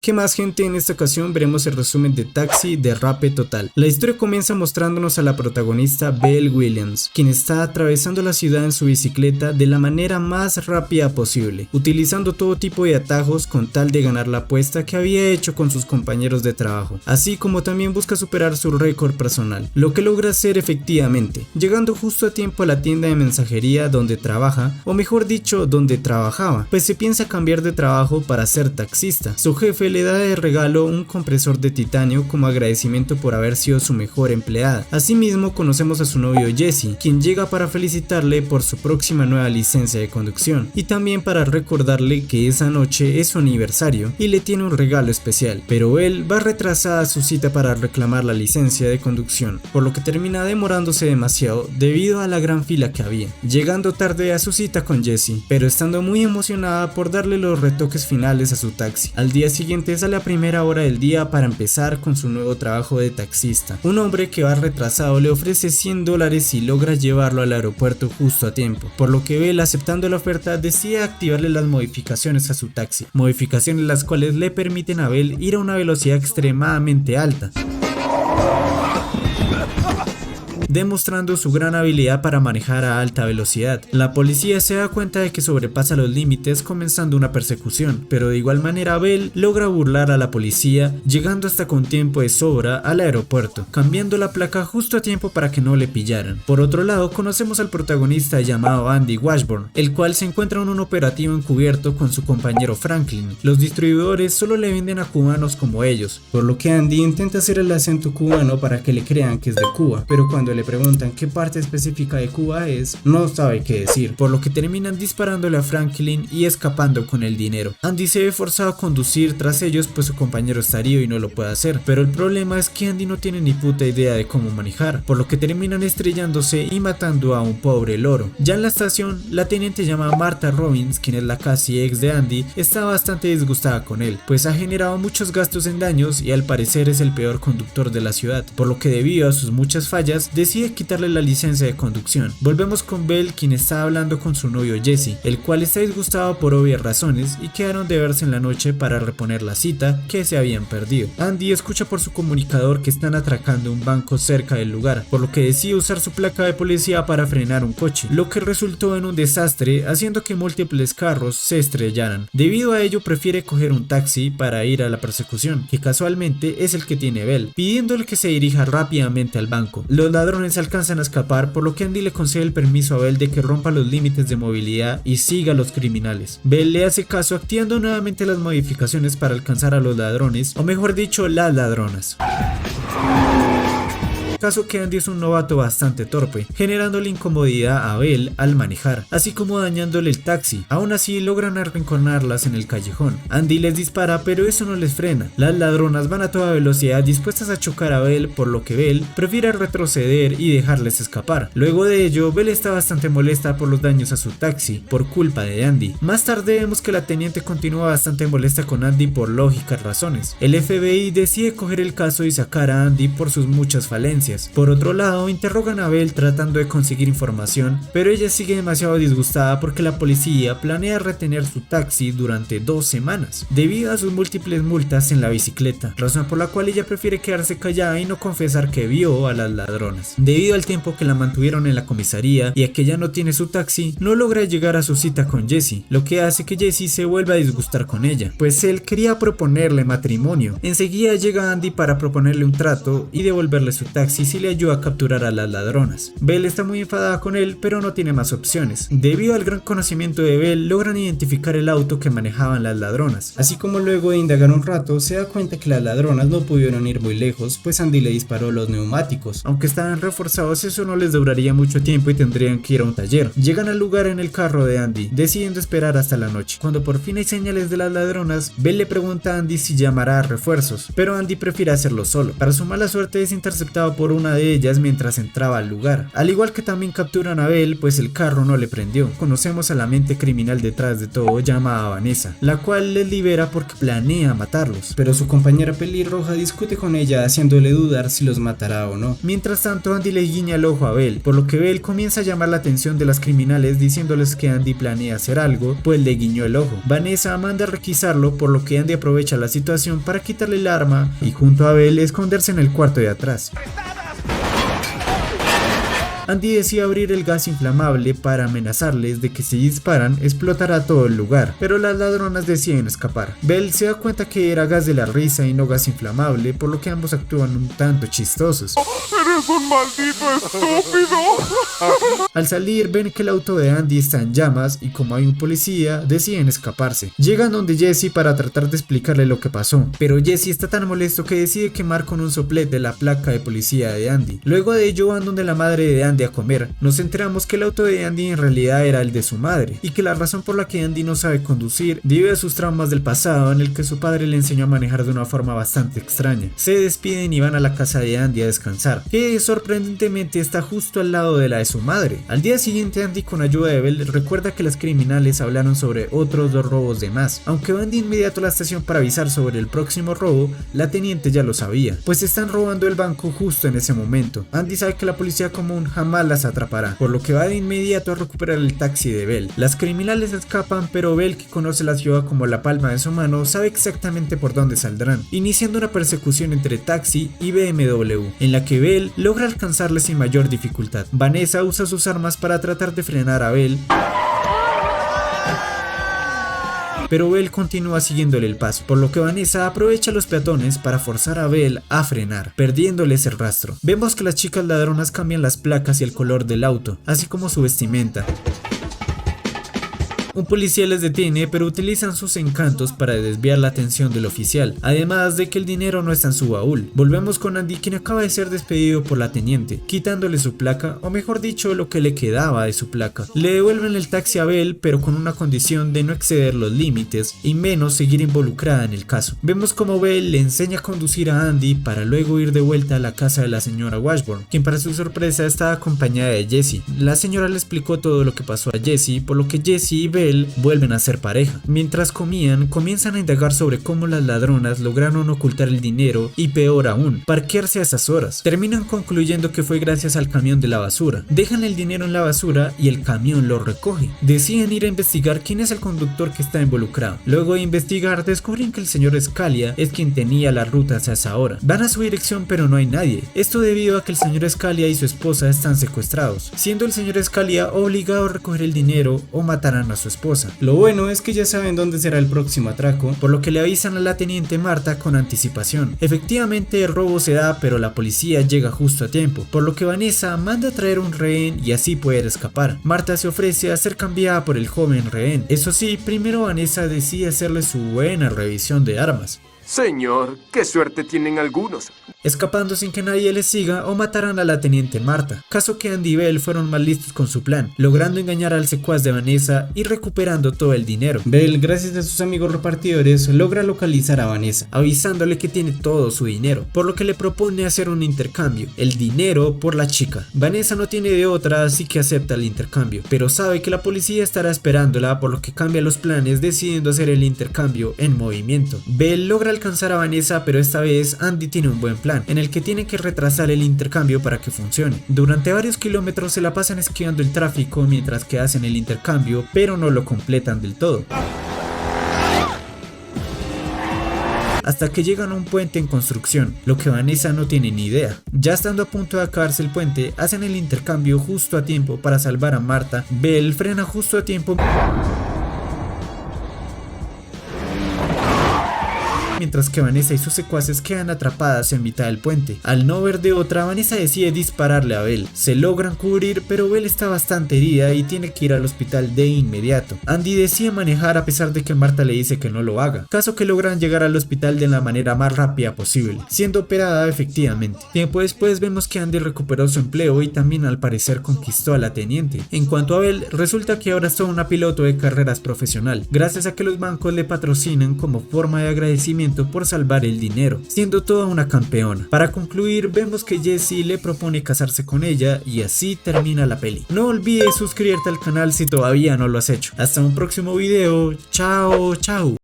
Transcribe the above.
¿Qué más, gente? En esta ocasión veremos el resumen de Taxi de Rape Total. La historia comienza mostrándonos a la protagonista Belle Williams, quien está atravesando la ciudad en su bicicleta de la manera más rápida posible, utilizando todo tipo de atajos con tal de ganar la apuesta que había hecho con sus compañeros de trabajo, así como también busca superar su récord personal, lo que logra hacer efectivamente, llegando justo a tiempo a la tienda de mensajería donde trabaja, o mejor dicho, donde trabajaba, pues se piensa cambiar de trabajo para ser taxista. Su jefe le da de regalo un compresor de titanio como agradecimiento por haber sido su mejor empleada. Asimismo, conocemos a su novio Jesse, quien llega para felicitarle por su próxima nueva licencia de conducción y también para recordarle que esa noche es su aniversario y le tiene un regalo especial, pero él va retrasada a su cita para reclamar la licencia de conducción, por lo que termina demorándose demasiado debido a la gran fila que había, llegando tarde a su cita con Jesse, pero estando muy emocionada por darle los retoques finales a su taxi. Al día siguiente sale a primera hora del día para empezar con su nuevo trabajo de taxista. Un hombre que va retrasado le ofrece $100 y logra llevarlo al aeropuerto justo a tiempo, por lo que Belle, aceptando la oferta, decide activarle las modificaciones a su taxi, modificaciones las cuales le permiten a Belle ir a una velocidad extremadamente alta, demostrando su gran habilidad para manejar a alta velocidad. La policía se da cuenta de que sobrepasa los límites, comenzando una persecución, pero de igual manera Belle logra burlar a la policía, llegando hasta con tiempo de sobra al aeropuerto, cambiando la placa justo a tiempo para que no le pillaran. Por otro lado, conocemos al protagonista llamado Andy Washburn, el cual se encuentra en un operativo encubierto con su compañero Franklin. Los distribuidores solo le venden a cubanos como ellos, por lo que Andy intenta hacer el acento cubano para que le crean que es de Cuba, pero cuando le preguntan qué parte específica de Cuba es, no sabe qué decir, por lo que terminan disparándole a Franklin y escapando con el dinero. Andy se ve forzado a conducir tras ellos, pues su compañero está herido y no lo puede hacer, pero el problema es que Andy no tiene ni puta idea de cómo manejar, por lo que terminan estrellándose y matando a un pobre loro. Ya en la estación, la teniente llamada Martha Robbins, quien es la casi ex de Andy, está bastante disgustada con él, pues ha generado muchos gastos en daños y al parecer es el peor conductor de la ciudad, por lo que debido a sus muchas fallas decide quitarle la licencia de conducción. Volvemos con Belle, quien está hablando con su novio Jesse, el cual está disgustado por obvias razones y quedaron de verse en la noche para reponer la cita que se habían perdido. Andy escucha por su comunicador que están atracando un banco cerca del lugar, por lo que decide usar su placa de policía para frenar un coche, lo que resultó en un desastre, haciendo que múltiples carros se estrellaran. Debido a ello prefiere coger un taxi para ir a la persecución, que casualmente es el que tiene Belle, pidiéndole que se dirija rápidamente al banco. Los ladrones alcanzan a escapar, por lo que Andy le concede el permiso a Belle de que rompa los límites de movilidad y siga a los criminales. Belle le hace caso, activando nuevamente las modificaciones para alcanzar a los ladrones, o mejor dicho, las ladronas. Caso que Andy es un novato bastante torpe, generándole incomodidad a Belle al manejar, así como dañándole el taxi. Aún así logran arrinconarlas en el callejón. Andy les dispara, pero eso no les frena. Las ladronas van a toda velocidad dispuestas a chocar a Belle, por lo que Belle prefiere retroceder y dejarles escapar. Luego de ello, Belle está bastante molesta por los daños a su taxi, por culpa de Andy. Más tarde vemos que la teniente continúa bastante molesta con Andy por lógicas razones. El FBI decide coger el caso y sacar a Andy por sus muchas falencias. Por otro lado, interrogan a Belle tratando de conseguir información, pero ella sigue demasiado disgustada porque la policía planea retener su taxi durante 2 semanas, debido a sus múltiples multas en la bicicleta, razón por la cual ella prefiere quedarse callada y no confesar que vio a las ladronas. Debido al tiempo que la mantuvieron en la comisaría y a que ya no tiene su taxi, no logra llegar a su cita con Jesse, lo que hace que Jesse se vuelva a disgustar con ella, pues él quería proponerle matrimonio. Enseguida llega Andy para proponerle un trato y devolverle su taxi si le ayuda a capturar a las ladronas. Belle está muy enfadada con él, pero no tiene más opciones. Debido al gran conocimiento de Belle, logran identificar el auto que manejaban las ladronas, así como luego de indagar un rato se da cuenta que las ladronas no pudieron ir muy lejos, pues Andy le disparó los neumáticos. Aunque estaban reforzados, eso no les duraría mucho tiempo y tendrían que ir a un taller. Llegan al lugar en el carro de Andy, decidiendo esperar hasta la noche. Cuando por fin hay señales de las ladronas, Belle le pregunta a Andy si llamará a refuerzos, pero Andy prefiere hacerlo solo. Para su mala suerte es interceptado por por una de ellas mientras entraba al lugar. Al igual que también capturan a Bell, pues el carro no le prendió. Conocemos a la mente criminal detrás de todo, llamada Vanessa, la cual les libera porque planea matarlos, pero su compañera pelirroja discute con ella haciéndole dudar si los matará o no. Mientras tanto, Andy le guiña el ojo a Bell, por lo que Bell comienza a llamar la atención de las criminales diciéndoles que Andy planea hacer algo, pues le guiñó el ojo. Vanessa manda a requisarlo, por lo que Andy aprovecha la situación para quitarle el arma y junto a Bell esconderse en el cuarto de atrás. Andy decide abrir el gas inflamable para amenazarles de que si disparan explotará todo el lugar, pero las ladronas deciden escapar. Bell se da cuenta que era gas de la risa y no gas inflamable, por lo que ambos actúan un tanto chistosos. ¡Eres un maldito estúpido! Al salir ven que el auto de Andy está en llamas y como hay un policía deciden escaparse. Llegan donde Jesse para tratar de explicarle lo que pasó, pero Jesse está tan molesto que decide quemar con un soplete la placa de policía de Andy. Luego de ello van donde la madre de Andy a comer. Nos enteramos que el auto de Andy en realidad era el de su madre y que la razón por la que Andy no sabe conducir debe a sus traumas del pasado en el que su padre le enseñó a manejar de una forma bastante extraña. Se despiden y van a la casa de Andy a descansar, que sorprendentemente está justo al lado de la de su madre. Al día siguiente Andy con ayuda de Bell recuerda que las criminales hablaron sobre otros 2 robos de más. Aunque van de inmediato a la estación para avisar sobre el próximo robo, la teniente ya lo sabía, pues están robando el banco justo en ese momento. Andy sabe que la policía común jamás las atrapará, por lo que va de inmediato a recuperar el taxi de Bell. Las criminales escapan, pero Bell, que conoce la ciudad como la palma de su mano, sabe exactamente por dónde saldrán, iniciando una persecución entre taxi y BMW, en la que Bell logra alcanzarle sin mayor dificultad. Vanessa usa sus armas para tratar de frenar a Bell, pero Bell continúa siguiéndole el paso, por lo que Vanessa aprovecha a los peatones para forzar a Bell a frenar, perdiéndoles el rastro. Vemos que las chicas ladronas cambian las placas y el color del auto, así como su vestimenta. Un policía les detiene, pero utilizan sus encantos para desviar la atención del oficial, además de que el dinero no está en su baúl. Volvemos con Andy, quien acaba de ser despedido por la teniente, quitándole su placa, o mejor dicho, lo que le quedaba de su placa. Le devuelven el taxi a Bell, pero con una condición de no exceder los límites y menos seguir involucrada en el caso. Vemos como Bell le enseña a conducir a Andy para luego ir de vuelta a la casa de la señora Washburn, quien para su sorpresa está acompañada de Jesse. La señora le explicó todo lo que pasó a Jesse, por lo que Jesse y Bell vuelven a ser pareja. Mientras comían, comienzan a indagar sobre cómo las ladronas lograron ocultar el dinero y peor aún, parquearse a esas horas. Terminan concluyendo que fue gracias al camión de la basura. Dejan el dinero en la basura y el camión lo recoge. Deciden ir a investigar quién es el conductor que está involucrado. Luego de investigar, descubren que el señor Scalia es quien tenía las rutas a esa hora. Van a su dirección pero no hay nadie. Esto debido a que el señor Scalia y su esposa están secuestrados, siendo el señor Scalia obligado a recoger el dinero o matarán a su esposa. Lo bueno es que ya saben dónde será el próximo atraco, por lo que le avisan a la teniente Marta con anticipación. Efectivamente el robo se da, pero la policía llega justo a tiempo, por lo que Vanessa manda a traer un rehén y así poder escapar. Marta se ofrece a ser cambiada por el joven rehén. Eso sí, primero Vanessa decide hacerle su buena revisión de armas. Señor, qué suerte tienen algunos. Escapando sin que nadie les siga o matarán a la teniente Marta, caso que Andy y Bell fueron más listos con su plan, logrando engañar al secuaz de Vanessa y recuperando todo el dinero. Bell, gracias a sus amigos repartidores, logra localizar a Vanessa, avisándole que tiene todo su dinero, por lo que le propone hacer un intercambio, el dinero por la chica. Vanessa no tiene de otra, así que acepta el intercambio, pero sabe que la policía estará esperándola, por lo que cambia los planes, decidiendo hacer el intercambio en movimiento. Bell logra alcanzar a Vanessa, pero esta vez Andy tiene un buen plan, en el que tiene que retrasar el intercambio para que funcione. Durante varios kilómetros se la pasan esquivando el tráfico mientras que hacen el intercambio, pero no lo completan del todo. Hasta que llegan a un puente en construcción, lo que Vanessa no tiene ni idea. Ya estando a punto de acabarse el puente, hacen el intercambio justo a tiempo para salvar a Marta. Bell frena justo a tiempo mientras que Vanessa y sus secuaces quedan atrapadas en mitad del puente. Al no ver de otra, Vanessa decide dispararle a Bell. Se logran cubrir, pero Bell está bastante herida y tiene que ir al hospital de inmediato. Andy decide manejar a pesar de que Marta le dice que no lo haga, caso que logran llegar al hospital de la manera más rápida posible, siendo operada efectivamente. Tiempo después vemos que Andy recuperó su empleo y también al parecer conquistó a la teniente. En cuanto a Bell, resulta que ahora es toda una piloto de carreras profesional, gracias a que los bancos le patrocinan como forma de agradecimiento sufrimiento por salvar el dinero, siendo toda una campeona. Para concluir, vemos que Jessie le propone casarse con ella y así termina la peli. No olvides suscribirte al canal si todavía no lo has hecho. Hasta un próximo video, chao chao.